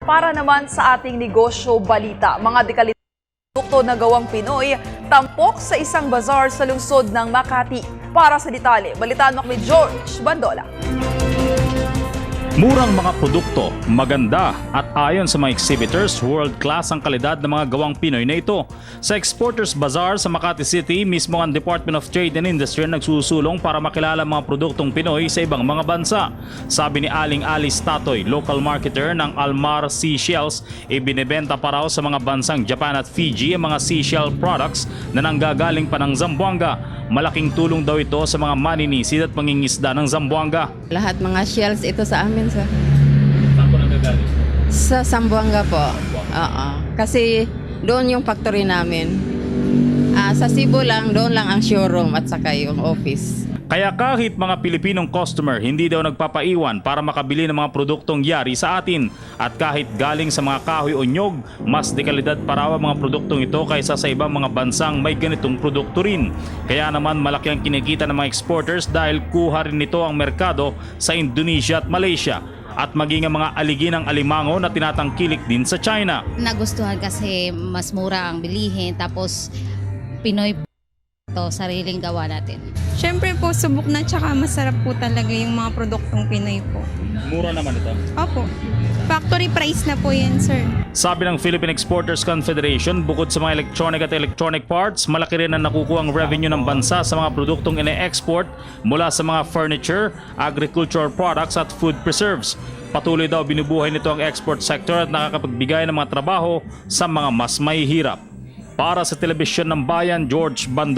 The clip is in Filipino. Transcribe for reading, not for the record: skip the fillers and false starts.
Para naman sa ating negosyo balita, mga dekalidad produkto na gawang Pinoy, tampok sa isang bazaar sa lungsod ng Makati. Para sa detalye, balitaan mo kami George Bandola. Murang mga produkto, maganda at ayon sa mga exhibitors, world-class ang kalidad ng mga gawang Pinoy na ito. Sa Exporters Bazaar sa Makati City, mismo ang Department of Trade and Industry nagsusulong para makilala mga produktong Pinoy sa ibang mga bansa. Sabi ni Aling Alice Tatoy, local marketer ng Almar Seashells, ibinebenta pa raw sa mga bansang Japan at Fiji ang mga seashell products na nanggagaling pa ng Zamboanga. Malaking tulong daw ito sa mga maninisid at mangingisda ng Zamboanga. Lahat mga shells ito sa amin sa Saan po nanggagaling? sa Zamboanga po. Oo. Kasi doon yung factory namin. Sa Cebu lang, doon lang ang showroom at saka yung office. Kaya kahit mga Pilipinong customer hindi daw nagpapaiwan para makabili ng mga produktong yari sa atin. At kahit galing sa mga kahoy o nyog, mas dekalidad pa raw ang mga produktong ito kaysa sa ibang mga bansang may ganitong produkto rin. Kaya naman malaki ang kinikita ng mga exporters dahil kuha rin nito ang merkado sa Indonesia at Malaysia. At maging ang mga aliginang alimango na tinatangkilik din sa China. Nagustuhan kasi mas mura ang bilihin, tapos Pinoy to sariling gawa natin. Siyempre po, subok na tsaka masarap po talaga yung mga produktong Pinoy po. Mura naman ito. Opo. Factory price na po yan, sir. Sabi ng Philippine Exporters Confederation, bukod sa mga electronic parts, malaki rin ang nakukuhang revenue ng bansa sa mga produktong ine-export mula sa mga furniture, agricultural products at food preserves. Patuloy daw binubuhay nito ang export sector at nakakapagbigay ng mga trabaho sa mga mas mahihirap. Para sa Telebisyon ng Bayan, George Bando.